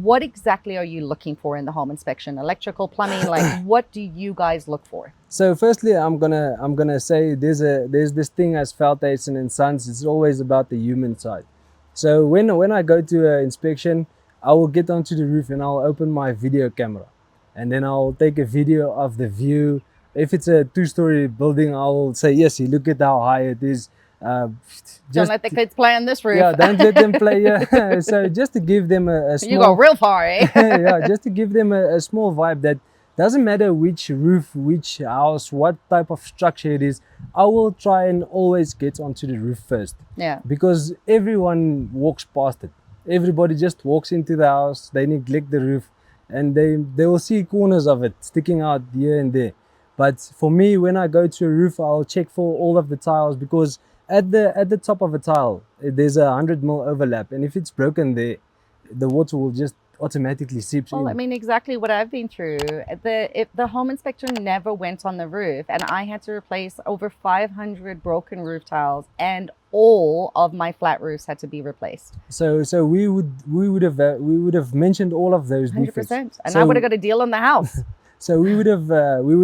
what exactly are you looking for in the home inspection? Electrical, plumbing, like what do you guys look for? So firstly, I'm gonna say there's this thing as Veldhuisen and Sons. It's always about the human side. So when I go to an inspection, I will get onto the roof and I'll open my video camera, and then I'll take a video of the view. If it's a two-story building, I will say, yes, you look at how high it is. Don't let the kids play on this roof. Yeah, don't let them play. Yeah. So just to give them a small. You go real far, eh? Yeah, just to give them a small vibe that doesn't matter which roof, which house, what type of structure it is. I will try and always get onto the roof first. Yeah. Because everyone walks past it. Everybody just walks into the house. They neglect the roof, and they will see corners of it sticking out here and there. But for me, when I go to a roof, I'll check for all of the tiles, because at the top of a tile, there's a 100 mm overlap, and if it's broken there, the water will just automatically seep in. Well, I mean, exactly what I've been through. If the home inspector never went on the roof, and I had to replace over 500 broken roof tiles, and all of my flat roofs had to be replaced. So we would have mentioned all of those 100%, defects. and So I would have got a deal on the house. So we would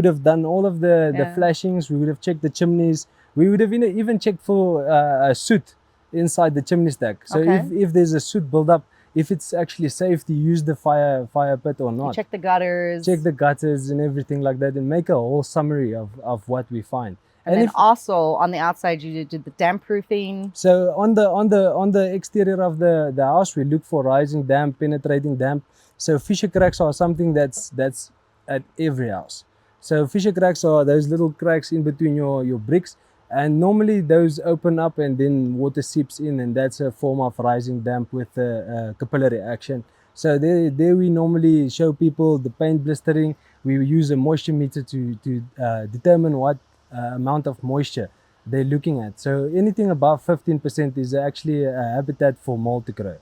have done all of the flashings. We would have checked the chimneys. We would have even checked for a soot inside the chimney stack. So Okay. if there's a soot buildup, if it's actually safe to use the fire pit or not. Check the gutters. Check the gutters and everything like that, and make a whole summary of what we find. And then also on the outside, you did the damp proofing. So on the exterior of the house, we look for rising damp, penetrating damp. So fissure cracks are something that's at every house. So fissure cracks are those little cracks in between your bricks, and normally those open up and then water seeps in, and that's a form of rising damp with capillary action. So there we normally show people the paint blistering. We use a moisture meter to determine what amount of moisture they're looking at. So anything above 15% is actually a habitat for mold to grow.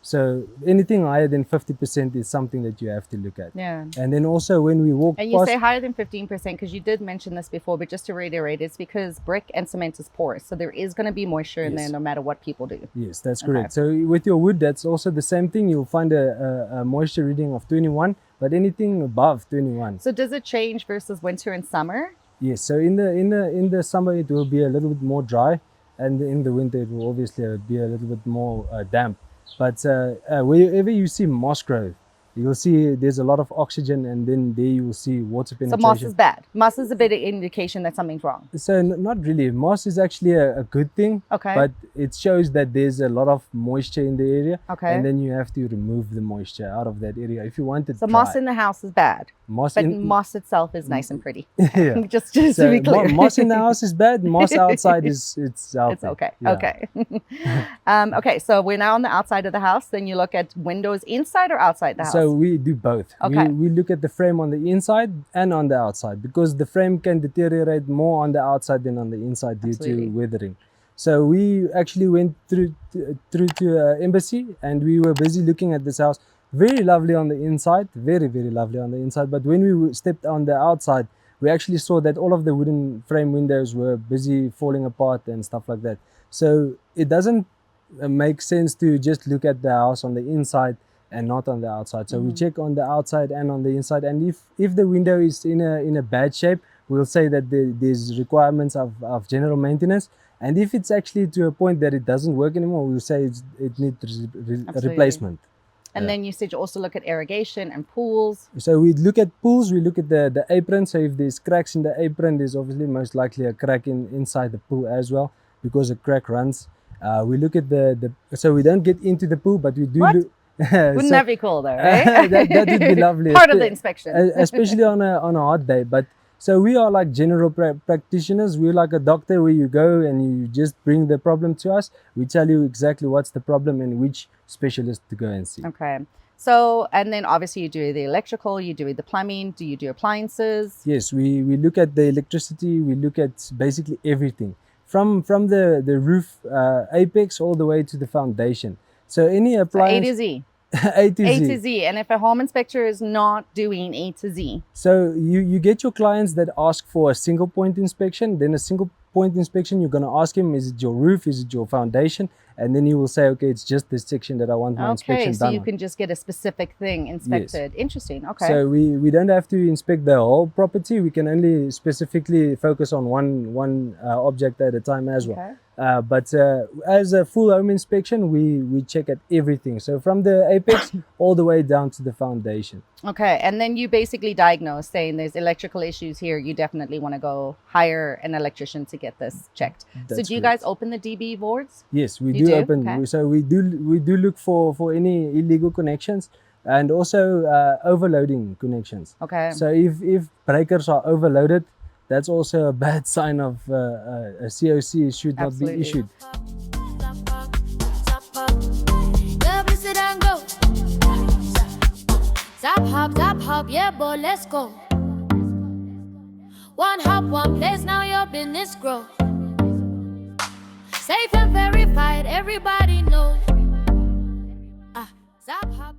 So anything higher than 50% is something that you have to look at. Yeah. And then also when we walk And you past, say higher than 15% because you did mention this before, but just to reiterate, it's because brick and cement is porous. So there is going to be moisture in there no matter what people do. yes, that's correct. So with your wood, that's also the same thing. You'll find a moisture reading of 21, but anything above 21. So does it change versus winter and summer? Yes. So in the summer it will be a little bit more dry, and in the winter it will obviously be a little bit more damp. But wherever you see moss growth, you'll see there's a lot of oxygen, and then there you will see water penetration. So moss is bad. Moss is a bit of indication that something's wrong. So not really. Moss is actually a good thing. Okay. But it shows that there's a lot of moisture in the area. Okay. And then you have to remove the moisture out of that area if you want it So dry. moss in the house is bad. Moss But in, moss itself is nice and pretty. yeah. just So to be clear. moss in the house is bad. Moss outside it's healthy. It's okay. Yeah. Okay. Okay. So we're now on the outside of the house. Then you look at windows inside or outside the house. So we do both. Okay. We look at the frame on the inside and on the outside, because the frame can deteriorate more on the outside than on the inside due to weathering. So we actually went through to embassy, and we were busy looking at this house. Very lovely on the inside, very lovely on the inside. But when we stepped on the outside, we actually saw that all of the wooden frame windows were busy falling apart and stuff like that. So it doesn't make sense to just look at the house on the inside and not on the outside. So we check on the outside and on the inside, and if the window is in a bad shape, we'll say that there's requirements of general maintenance. And if it's actually to a point that it doesn't work anymore, we'll say it needs replacement. And then you said you also look at irrigation and pools. So we look at pools, we look at the apron. So if there's cracks in the apron, there's obviously most likely a crack inside the pool as well, because a crack runs. We look at so we don't get into the pool, but we do look. Wouldn't that be cool though, right? that would be lovely. Part of the inspection. Especially on a hot day. But so we are like general practitioners. We're like a doctor where you go and you just bring the problem to us. We tell you exactly what's the problem and which specialist to go and see. Okay. So, and then obviously you do the electrical, you do the plumbing, do you do appliances? Yes, we look at the electricity, we look at basically everything. From the roof apex all the way to the foundation. So any appliance. So A to Z. A to Z. A to Z. And if a home inspector is not doing A to Z. So you get your clients that ask for a single point inspection, then a single point inspection, you're going to ask him, is it your roof? Is it your foundation? And then he will say, okay, it's just this section that I want my inspection so done you on. can just get a specific thing inspected. Interesting. Okay. So we don't have to inspect the whole property. We can only specifically focus on one object at a time as well. But as a full home inspection, we check at everything. So from the apex all the way down to the foundation. Okay, and then you basically diagnose, saying there's electrical issues here. You definitely want to go hire an electrician to get this checked. So do you guys open the DB boards? Yes, we You do do? open. Okay. So we do look for any illegal connections and also overloading connections. Okay. So if breakers are overloaded, that's also a bad sign of a COC should not Absolutely. be issued. Top hop, yeah, boy, let's go. One hop, one place, now your business grow. Safe and verified, everybody knows. Zap hop.